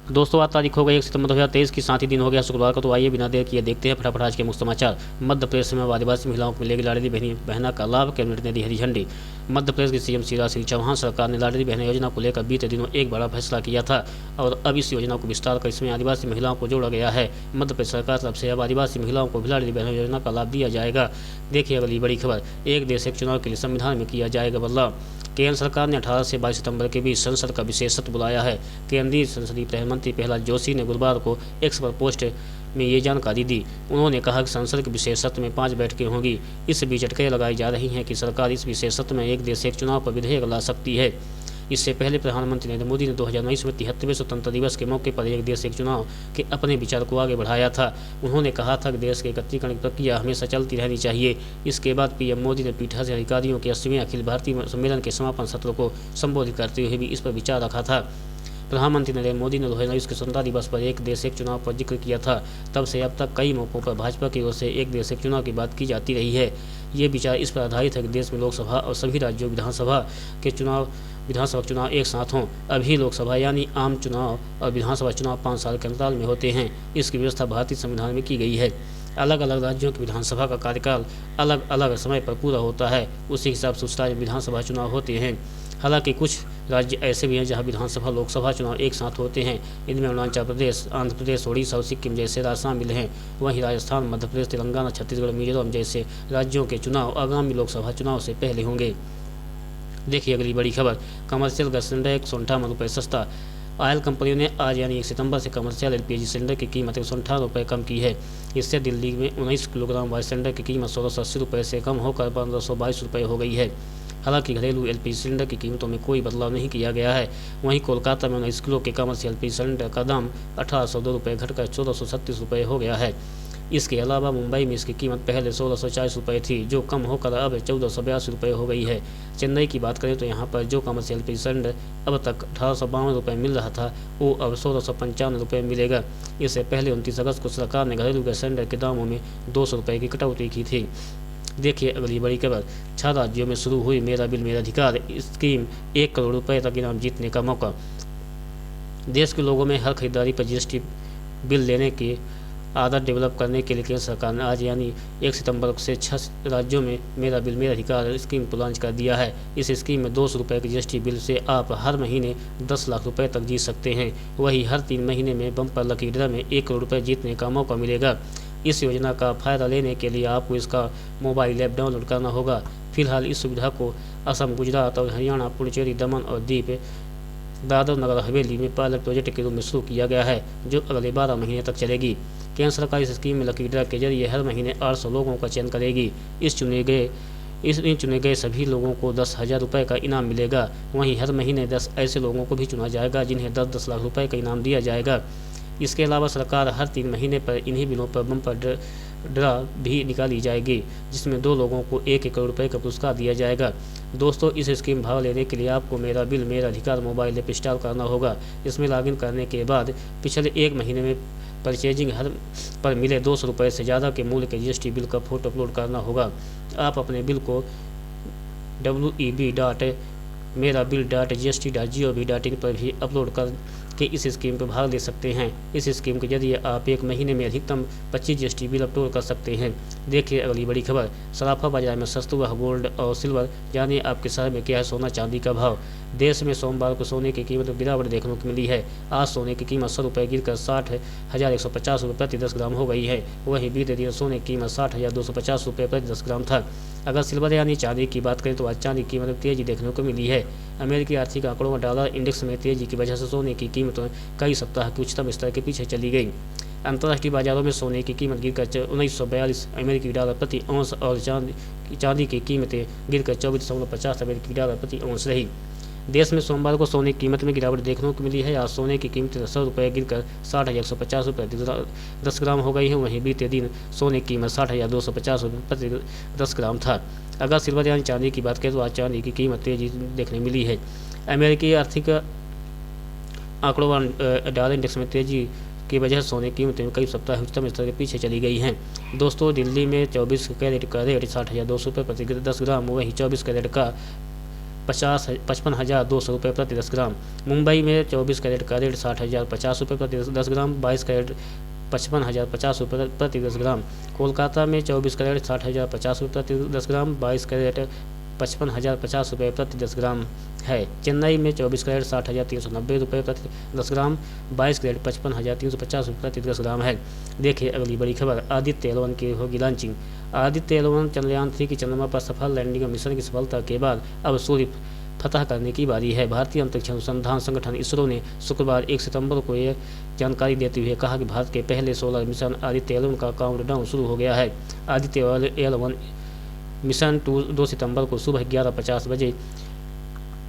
दोस्तों आज तारीख हो गई 1 सितंबर 2023 की, साथ ही दिन हो गया शुक्रवार को। तो आइए बिना देर किए देखते हैं फटाफट आज के मुख्य समाचार। मध्य प्रदेश में आदिवासी महिलाओं को मिलेगी लाडली बहना का लाभ, कैबिनेट ने दी हरी झंडी। मध्य प्रदेश की सीएम शिवराज सिंह चौहान सरकार ने लाडली बहना योजना को लेकर बीते दिनों एक बड़ा फैसला किया था और अब इस योजना को विस्तार कर इसमें आदिवासी महिलाओं को जोड़ा गया है। मध्य प्रदेश सरकार तरफ से अब आदिवासी महिलाओं को भी लाडली बहना योजना का लाभ दिया जाएगा। देखिए अगली बड़ी खबर, एक देश एक चुनाव के लिए संविधान में किया जाएगा बदलाव। केंद्र सरकार ने 18 से 22 सितंबर के बीच संसद का विशेष सत्र बुलाया है। केंद्रीय संसदीय प्रहरी मंत्री प्रहलाद जोशी ने गुरुवार को एक्स पर पोस्ट में ये जानकारी दी। उन्होंने कहा कि संसद के विशेष सत्र में 5 बैठकें होंगी। इस बीच अटकलें लगाई जा रही हैं कि सरकार इस विशेष सत्र में एक देश एक चुनाव पर विधेयक ला सकती है। इससे पहले प्रधानमंत्री नरेंद्र मोदी ने 2019 में 73वें स्वतंत्रता दिवस के मौके पर एक देश एक चुनाव के अपने विचार को आगे बढ़ाया था। उन्होंने कहा था कि देश के एकत्रीकरण की प्रक्रिया हमेशा चलती रहनी चाहिए। इसके बाद पीएम मोदी ने पीठासीन अधिकारियों के 80वें अखिल भारतीय सम्मेलन के समापन सत्र को संबोधित करते हुए भी इस पर विचार रखा था। प्रधानमंत्री नरेंद्र मोदी ने 2019 के स्वतंत्रता दिवस पर एक देश एक चुनाव पर जिक्र किया था। तब से अब तक कई मौकों पर भाजपा की ओर से एक देश एक चुनाव की बात की जाती रही है। ये विचार इस पर आधारित है कि देश में लोकसभा और सभी राज्यों विधानसभा चुनाव एक साथ हों। अभी लोकसभा यानी आम चुनाव और विधानसभा चुनाव 5 साल के अंतराल में होते हैं। इसकी व्यवस्था भारतीय संविधान में की गई है। अलग अलग राज्यों की विधानसभा का कार्यकाल अलग अलग समय पर पूरा होता है। उसी हिसाब से उस राज्य में विधानसभा चुनाव होते हैं। हालांकि कुछ राज्य ऐसे भी हैं जहां विधानसभा लोकसभा चुनाव एक साथ होते हैं। इनमें अरुणाचल प्रदेश, आंध्र प्रदेश, ओडिशा और सिक्किम जैसे राज्य शामिल हैं। वहीं राजस्थान, मध्य प्रदेश, तेलंगाना, छत्तीसगढ़, मिजोरम जैसे राज्यों के चुनाव आगामी लोकसभा चुनाव से पहले होंगे। देखिए अगली बड़ी खबर, कमर्शियल गैस सिलेंडर 158 रुपये सस्ता। ऑयल कंपनियों ने आज यानी 1 सितंबर से कमर्शियल एलपीजी सिलेंडर की कीमत 158 रुपये कम की है। इससे दिल्ली में 19 किलोग्राम वाले सिलेंडर की कीमत 1680 रुपये से कम होकर 1522 रुपये हो गई है। हालांकि घरेलू एलपीजी सिलेंडर की कीमतों में कोई बदलाव नहीं किया गया है। वहीं कोलकाता में 19 किलो के कमर्शियल एलपीजी सिलेंडर का दाम 1802 रुपये घटकर 1436 रुपये हो गया है। इसके अलावा मुंबई में इसकी कीमत पहले 1640 रुपये थी, जो कम होकर अब 1482 रुपये हो गई है। चेन्नई की बात करें तो यहाँ पर जो कमर्शियल एलपीजी सिलेंडर अब तक 1852 रुपये मिल रहा था, वो अब 1695 रुपये मिलेगा। इससे पहले 29 अगस्त को सरकार ने घरेलू गैस सिलेंडर के दामों में 200 रुपये की कटौती की थी। देखिए अगली बड़ी खबर, 6 राज्यों में शुरू हुई मेरा बिल मेरा अधिकार स्कीम, 1 करोड़ रुपये तक इनाम जीतने का मौका। देश के लोगों में हर खरीदारी पर जीएसटी बिल लेने की आदत डेवलप करने के लिए केंद्र सरकार ने आज यानी 1 सितंबर से 6 राज्यों में मेरा बिल मेरा अधिकार स्कीम को लॉन्च कर दिया है। इस स्कीम में 200 रुपये के जीएसटी बिल से आप हर महीने 10 लाख रुपए तक जीत सकते हैं। वहीं हर 3 महीने में बम्पर लकी ड्रा में 1 करोड़ रुपये जीतने का मौका मिलेगा। इस योजना का फ़ायदा लेने के लिए आपको इसका मोबाइल ऐप डाउनलोड करना होगा। फिलहाल इस सुविधा को असम, गुजरात और हरियाणा, पुडुचेरी, दमन और दीव, दादर नगर हवेली में पायलट प्रोजेक्ट के रूप में शुरू किया गया है, जो अगले 12 महीने तक चलेगी। केंद्र सरकार इस स्कीम में लकी ड्रा के जरिए हर महीने 800 लोगों का चयन करेगी। इन चुने गए सभी लोगों को 10,000 रुपये का इनाम मिलेगा। वहीं हर महीने 10 ऐसे लोगों को भी चुना जाएगा जिन्हें 10-10 लाख रुपये का इनाम दिया जाएगा। इसके अलावा सरकार हर 3 महीने पर इन्हीं बिलों पर बम्पर ड्रा भी निकाली जाएगी, जिसमें 2 लोगों को 1-1 करोड़ रुपये का पुरस्कार दिया जाएगा। दोस्तों, इस स्कीम भाग लेने के लिए आपको मेरा बिल मेरा अधिकार मोबाइल ऐप इंस्टॉल करना होगा। इसमें लॉगिन करने के बाद पिछले 1 महीने में परचेजिंग हर पर मिले 200 रुपये से ज़्यादा के मूल्य के जीएसटी बिल का फोटो अपलोड करना होगा। आप अपने बिल को web.merabill.gst.gov.in पर भी अपलोड कर के इस स्कीम पर भाग ले सकते हैं। इस स्कीम के जरिए आप 1 महीने में अधिकतम 25 जीएसटी बिल अपलोड कर सकते हैं। देखिए अगली बड़ी खबर, सराफा बाजार में सस्ता हुआ गोल्ड और सिल्वर, जानिए आपके शहर में क्या है सोना चांदी का भाव। देश में सोमवार को सोने की कीमत में गिरावट देखने को मिली है। आज सोने की कीमत 100 रुपये गिरकर 60,150 रुपये प्रति 10 ग्राम हो गई है। वहीं बीते दिन सोने की कीमत 60,250 रुपये प्रति 10 ग्राम था। अगर सिल्वर यानी चांदी की बात करें तो आज चांदी की कीमत में तेजी देखने को मिली है। अमेरिकी आर्थिक आंकड़ों में डॉलर इंडेक्स में तेजी की वजह से सोने की कीमत कई सप्ताह के उच्चतम स्तर के पीछे चली गई। अंतर्राष्ट्रीय बाजारों में सोने की कीमत गिरकर 1942 अमेरिकी डॉलर प्रति औंस और चांदी की कीमतें गिरकर 24.50 अमेरिकी डॉलर प्रति औंस रही। देश में सोमवार को सोने की कीमत में गिरावट देखने को मिली है। आज सोने की कीमत 100 रुपये गिरकर 60,150 रुपये 10 ग्राम हो गई है। वहीं बीते दिन सोने की कीमत 60,250 रुपये प्रति 10 ग्राम था। अगर सिल्वर यानी चांदी की बात करें तो आज चांदी की कीमत तेजी देखने मिली है। अमेरिकी आर्थिक आंकड़ों डॉलर इंडेक्स में तेजी की वजह से सोने की कीमतें कई सप्ताह उच्चतम स्तर के पीछे चली गई हैं। दोस्तों, दिल्ली में 24 कैरेट का रेट 60,200 रुपये प्रति 10 ग्राम, वहीं 24 कैरेट का 55,200 रुपये प्रति 10 ग्राम। मुंबई में 24 कैरेट का रेट 60,050 रुपये प्रति 10 ग्राम, 22 कैरेट 55,050 रुपये प्रति 10 ग्राम। कोलकाता में 24 कैरेट 60,050 रुपये प्रति 10 ग्राम, 22 कैरेट 55,050 रुपये प्रति 10 ग्राम है। चेन्नई में 24 कैरेट 60,390 रुपये प्रति 10 ग्राम, 22 कैरेट 55,350 रुपये प्रति 10 ग्राम है। देखिए अगली बड़ी खबर, आदित्य L1 की होगी लॉन्चिंग। आदित्य L1 चंद्रयान 3 की चंद्रमा पर सफल लैंडिंग मिशन की सफलता के बाद अब सूर्य फतह करने की बारी है। भारतीय अंतरिक्ष अनुसंधान संगठन इसरो ने शुक्रवार 1 सितंबर को यह जानकारी देते हुए कहा कि भारत के पहले सोलर मिशन आदित्य L1 का काउंटडाउन शुरू हो गया है। आदित्य L1 मिशन 2 सितंबर को सुबह 11:50 बजे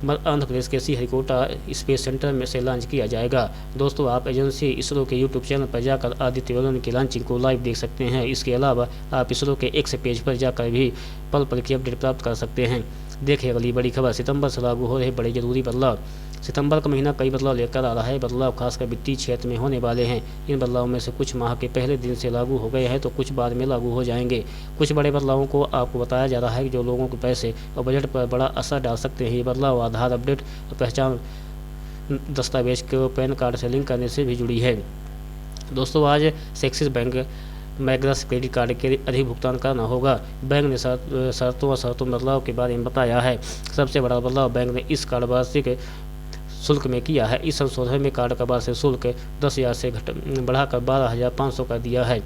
आंध्र प्रदेश के श्रीहरिकोटा स्पेस सेंटर में से लॉन्च किया जाएगा। दोस्तों, आप एजेंसी इसरो के यूट्यूब चैनल पर जाकर आदित्य L1 की लॉन्चिंग को लाइव देख सकते हैं। इसके अलावा आप इसरो के X पेज पर जाकर भी पल पल की अपडेट प्राप्त कर सकते हैं। देखिए अगली बड़ी खबर, सितंबर से लागू हो रहे बड़े जरूरी बदलाव। सितंबर का महीना कई बदलाव लेकर आ रहा है। बदलाव खासकर वित्तीय क्षेत्र में होने वाले हैं। इन बदलावों में से कुछ माह के पहले दिन से लागू हो गए हैं तो कुछ बाद में लागू हो जाएंगे। कुछ बड़े बदलावों को आपको बताया जा रहा है कि जो लोगों के पैसे और बजट पर बड़ा असर डाल सकते हैं। ये बदलाव आधार अपडेट और पहचान दस्तावेज को पैन कार्ड से लिंक करने से भी जुड़ी है। दोस्तों, आज axis bank Magnus credit card के अधिक भुगतान करना होगा। बैंक ने शर्तों बदलाव के बारे में बताया है। सबसे बड़ा बदलाव बैंक ने इस कार्ड वार्षिक शुल्क में किया है। इस संशोधन में कार्ड का वार्षिक शुल्क 10,000 से बढ़ाकर 12,500 कर दिया है।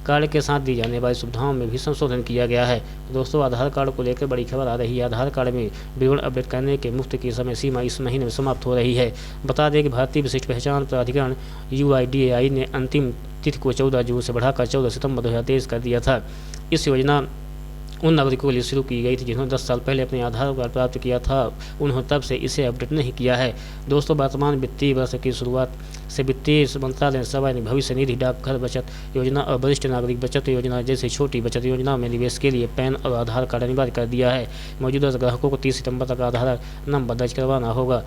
कार्ड के साथ दी जाने वाली सुविधाओं में भी संशोधन किया गया है। दोस्तों, आधार कार्ड को लेकर बड़ी खबर आ रही है। आधार कार्ड में विवरण अपडेट करने के मुफ्त की समय सीमा इस महीने में समाप्त हो रही है। बता दें कि भारतीय विशिष्ट पहचान प्राधिकरण UIDAI ने अंतिम तिथि को 14 जून से बढ़ाकर 14 सितंबर 2023 कर दिया था। इस योजना उन नागरिकों के लिए शुरू की गई थी जिन्होंने 10 साल पहले अपने आधार कार्ड प्राप्त किया था। उन्होंने तब से इसे अपडेट नहीं किया है। दोस्तों, वर्तमान वित्तीय वर्ष की शुरुआत से वित्तीय मंत्रालय ने सेवानिवृत्ति भविष्य निधि, डाकघर बचत योजना और वरिष्ठ नागरिक बचत योजना जैसी छोटी बचत योजना में निवेश के लिए पैन और आधार कार्ड अनिवार्य कर दिया है। मौजूदा ग्राहकों को 30 सितंबर तक आधार नंबर दर्ज करवाना होगा।